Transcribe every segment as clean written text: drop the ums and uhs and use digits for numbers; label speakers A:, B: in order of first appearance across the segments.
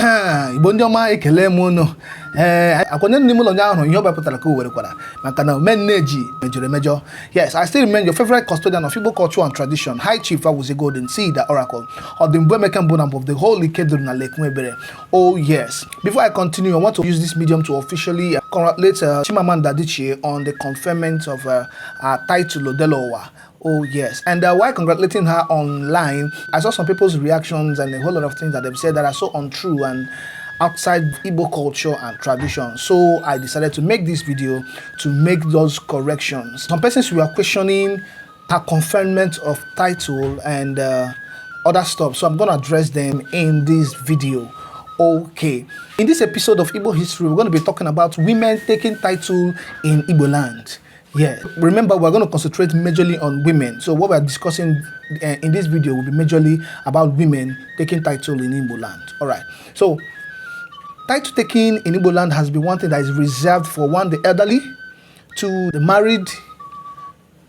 A: Igbo ndị ọma ekele m unu akwanye ndị ụlọ ahụ ihe ọbapụtara ka o were kwara maka na omenneji mejọrọ emejọ. Yes, I still remain your favorite custodian of Igbo culture and tradition, High Chief Awuzie Golden Seed, the Oracle of the Mbwemeka Mbunam of the Holy Kedru na Lake Nwebere. Oh yes. Before I continue, I want to use this medium to officially congratulate Chimamanda Adichie on the conferment of her title Odelowa. Oh yes, and while congratulating her online, I saw some people's reactions and a whole lot of things that they've said that are so untrue and outside Igbo culture and tradition. So I decided to make this video to make those corrections. Some persons were questioning her conferment of title and other stuff, so I'm going to address them in this video. Okay, in this episode of Igbo history, we're going to be talking about women taking title in Igbo land. Yeah, remember we're going to concentrate majorly on women. So what we're discussing in this video will be majorly about women taking title in Igbo land. All right. So title taking in Igbo land has been one thing that is reserved for one, the elderly, two, the married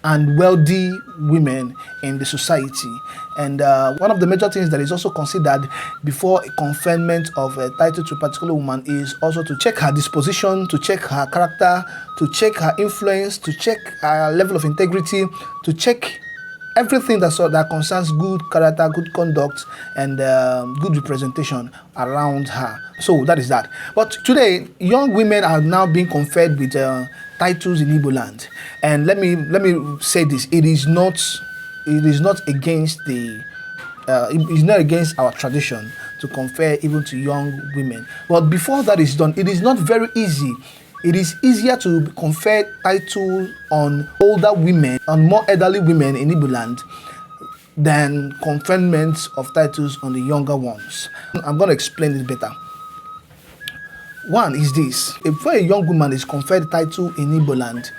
A: and wealthy women in the society. And one of the major things that is also considered before a conferment of a title to a particular woman is also to check her disposition, to check her character, to check her influence, to check her level of integrity, to check everything that concerns good character, good conduct, and good representation around her. So that is that. But today, young women are now being conferred with titles in Igbo land. And let me say this: it is not against the it is not against our tradition to confer even to young women. But before that is done, it is not very easy. It is easier to confer title on older women, on more elderly women in Igbo land, than conferment of titles on the younger ones. I'm going to explain it better. One is this: if a young woman is conferred title in Igbo land,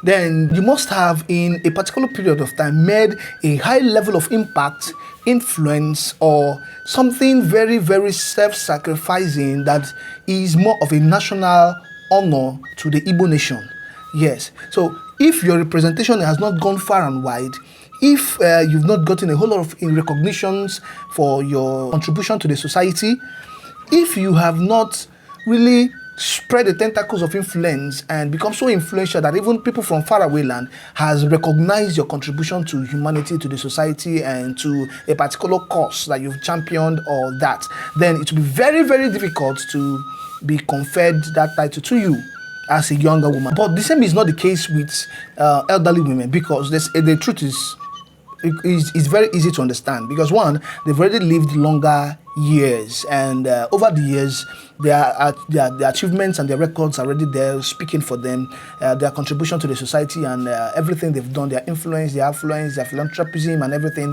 A: then you must have in a particular period of time made a high level of impact, influence, or something very, very self-sacrificing that is more of a national honor to the Igbo nation. Yes. So if your representation has not gone far and wide, if you've not gotten a whole lot of recognitions for your contribution to the society, if you have not really spread the tentacles of influence and become so influential that even people from faraway land has recognized your contribution to humanity, to the society, and to a particular cause that you've championed, or that, then it will be very, very difficult to be conferred that title to you as a younger woman. But the same is not the case with elderly women, because the truth is, it's very easy to understand, because one, they've already lived longer years, and over the years their achievements and their records are already there speaking for them, their contribution to the society and everything they've done, their influence, their affluence, their philanthropism and everything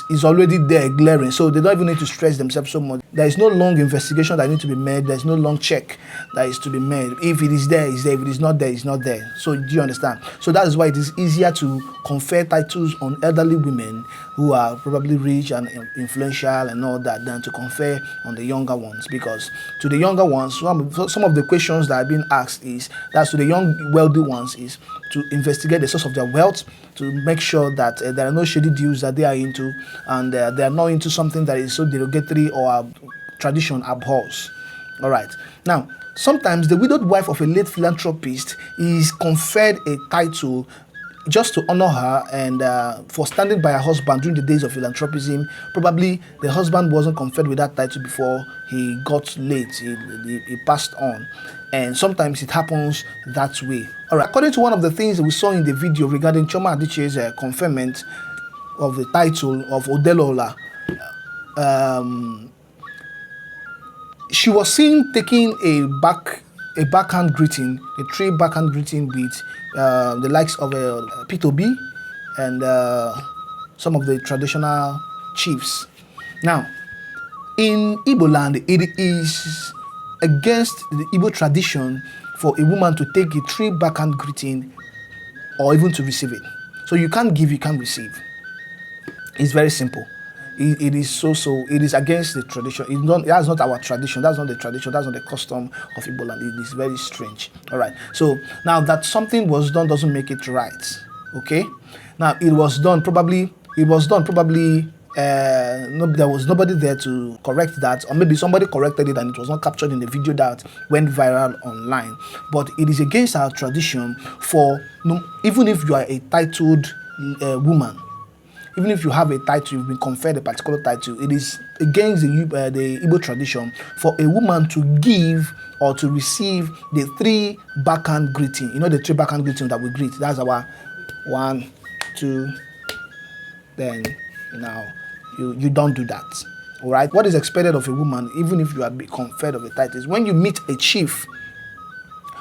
A: is already there glaring, so they don't even need to stress themselves so much. There is no long investigation that needs to be made. There's no long check that is to be made. If it is there, it's there. If it is not there, it's not there. So do you understand? So that is why it is easier to confer titles on elderly women who are probably rich and influential and all that than to confer on the younger ones, because to the younger ones, some of the questions that are being asked is that to the young wealthy ones is to investigate the source of their wealth, to make sure that there are no shady deals that they are into, and they are not into something that is so derogatory or tradition abhors. All right. Now, sometimes the widowed wife of a late philanthropist is conferred a title just to honor her and for standing by her husband during the days of philanthropism. Probably the husband wasn't conferred with that title before he got late, he passed on, and sometimes it happens that way. All right. According to one of the things that we saw in the video regarding Chioma Adichie's conferment of the title of Odelola, she was seen taking a backhand greeting, a three backhand greeting with the likes of P2B and some of the traditional chiefs. Now, in Igbo land, it is against the Igbo tradition for a woman to take a three backhand greeting or even to receive it. So you can't give, you can't receive. It's very simple. It is against the tradition. That's not our tradition. That's not the tradition. That's not the custom of Igbo land. It is very strange. All right. So now that something was done doesn't make it right. Okay. Now it was done probably no, there was nobody there to correct that, or maybe somebody corrected it and it was not captured in the video that went viral online. But it is against our tradition for, even if you are a titled woman, even if you have a title, you've been conferred a particular title, it is against the Igbo tradition for a woman to give or to receive the 3 backhand greeting. You know the 3 backhand greeting that we greet. That's our 1, 2, then now you don't do that. All right. What is expected of a woman, even if you are conferred of a title, is when you meet a chief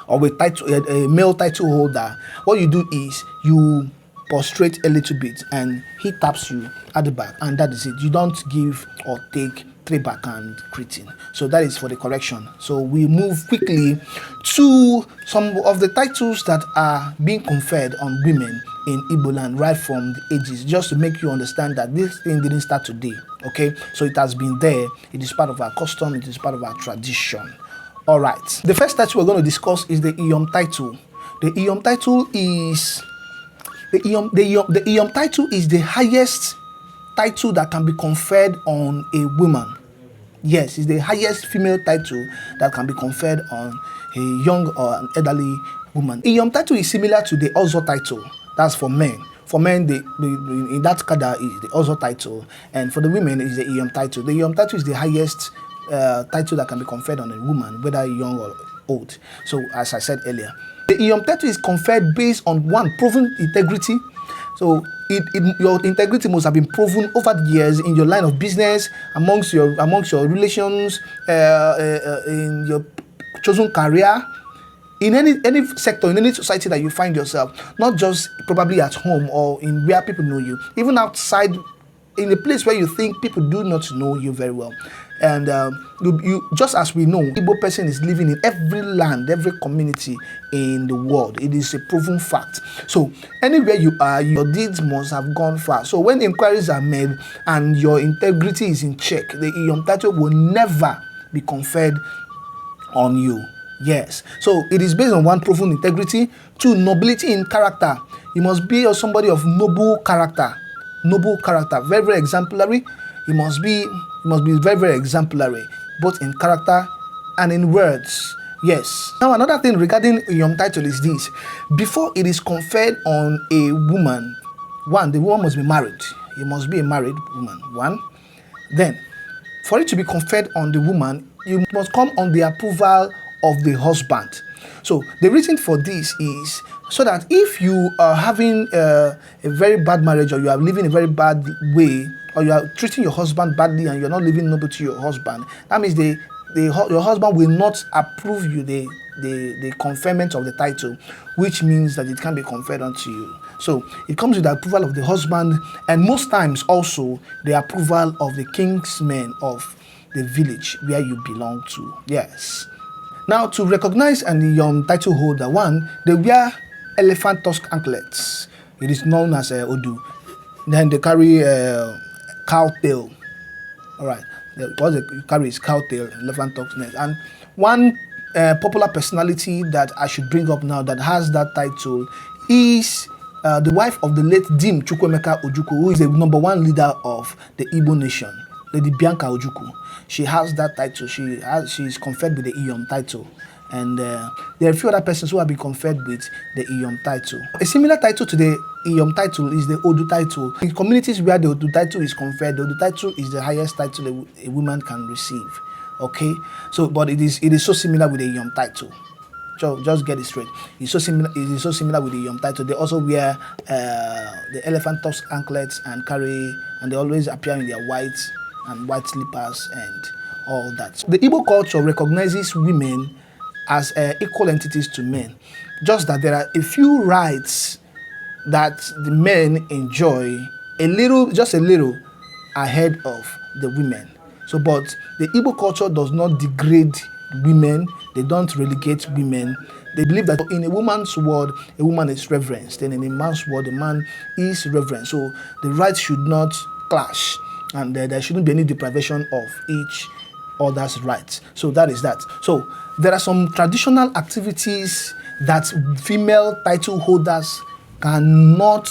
A: or a male title holder, what you do is you prostrate a little bit and he taps you at the back, and that is it. You don't give or take 3 backhand greeting. So that is for the correction. So we move quickly to some of the titles that are being conferred on women in Igbo land right from the ages, just to make you understand that this thing didn't start today. Okay, so it has been there. It is part of our custom. It is part of our tradition. All right. The first title we're going to discuss is the Iyom title. The Iyom title is the Iyom title is the highest title that can be conferred on a woman. Yes, it's the highest female title that can be conferred on a young or an elderly woman. Iyom title is similar to the Ozo title. That's for men. For men, in that cadre is the Ozo title, and for the women is the Iyom title. The Iyom title is the highest title that can be conferred on a woman, whether young or old. So, as I said earlier, the Iyom title is conferred based on proven integrity. So your integrity must have been proven over the years in your line of business, amongst your relations, in your chosen career, in any sector, in any society that you find yourself, not just probably at home or in where people know you, even outside, in a place where you think people do not know you very well. And you just as we know, Igbo person is living in every land, every community in the world. It is a proven fact. So anywhere you are, your deeds must have gone far. So when inquiries are made and your integrity is in check, the Iyom title will never be conferred on you. Yes. So it is based on 1, proven integrity, 2, nobility in character. You must be somebody of noble character. Noble character, very, very exemplary. You must be very, very exemplary, both in character and in words. Yes. Now, another thing regarding Iyom title is this: before it is conferred on a woman, 1, the woman must be married. You must be a married woman. 1. Then, for it to be conferred on the woman, you must come on the approval of the husband. So the reason for this is so that if you are having a very bad marriage, or you are living a very bad way, or you are treating your husband badly and you're not living noble to your husband, that means your husband will not approve you the conferment of the title, which means that it can be conferred onto you. So it comes with the approval of the husband, and most times also the approval of the kingsmen of the village where you belong to. Yes. Now, to recognize an Iyom title holder, 1, they wear elephant tusk anklets. It is known as Odu. Then they carry cow tail. All right. What they carry is cow tail, elephant tusk neck. And one popular personality that I should bring up now that has that title is the wife of the late Dim Chukwuemeka Ojukwu, who is the #1 leader of the Igbo nation, Lady Bianca Ojukwu. She has that title. She is conferred with the Iyom title, and there are a few other persons who have been conferred with the Iyom title. A similar title to the Iyom title is the Odu title. In communities where the Odu title is conferred, the Odu title is the highest title a woman can receive. Okay, so but it is so similar with the Iyom title. So just get it straight. It's so similar. It is so similar with the Iyom title. They also wear the elephant tusk anklets and they always appear in their white slippers and all that. The Igbo culture recognizes women as equal entities to men, just that there are a few rights that the men enjoy just a little ahead of the women. So, but the Igbo culture does not degrade women. They don't relegate women. They believe that in a woman's world, a woman is reverenced, and in a man's world, a man is reverenced. So the rights should not clash, and there shouldn't be any deprivation of each other's rights. So that is that. So there are some traditional activities that female title holders cannot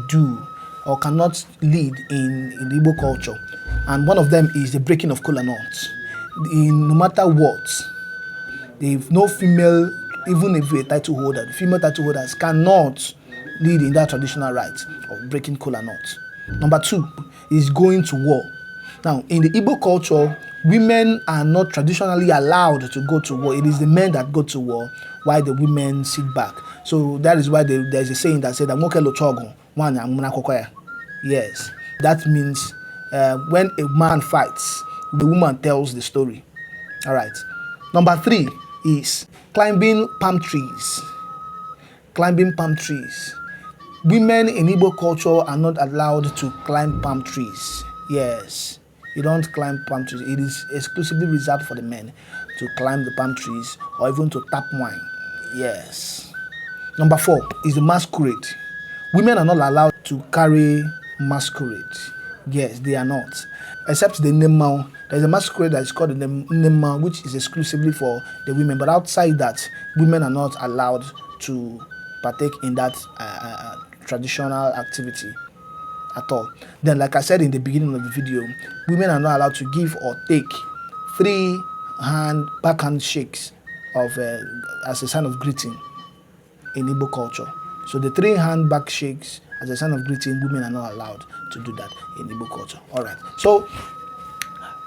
A: do. or cannot lead in the Igbo culture, and one of them is the breaking of kola nuts. No matter what, if no female, even if you're a title holder, the female title holders cannot lead in that traditional rite of breaking kola nuts. Number 2 is going to war. Now, in the Igbo culture, women are not traditionally allowed to go to war. It is the men that go to war, while the women sit back. So that is why there's a saying that says that yes, that means when a man fights, the woman tells the story. All right. Number 3 is climbing palm trees. Climbing palm trees. Women in Igbo culture are not allowed to climb palm trees. Yes, you don't climb palm trees. It is exclusively reserved for the men to climb the palm trees or even to tap wine. Yes. Number 4 is the masquerade. Women are not allowed to carry masquerade. Yes, they are not. Except the Nemao. There's a masquerade that is called the Nemao, which is exclusively for the women. But outside that, women are not allowed to partake in that traditional activity at all. Then, like I said in the beginning of the video, women are not allowed to give or take 3 backhand shakes as a sign of greeting in Igbo culture. So the 3 back shakes as a sign of greeting, women are not allowed to do that in Igbo culture. All right. So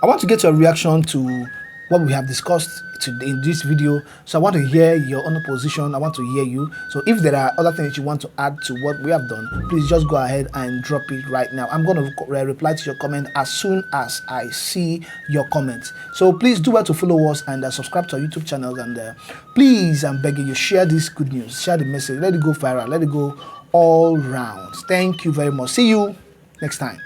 A: I want to get your reaction to what we have discussed today in this video. So I want to hear your own position. I want to hear you. So if there are other things you want to add to what we have done, please just go ahead and drop it right now. I'm going to reply to your comment as soon as I see your comments. So please do well to follow us and subscribe to our YouTube channel. And please, I'm begging you, share this good news, share the message, let it go viral, let it go all round. Thank you very much. See you next time.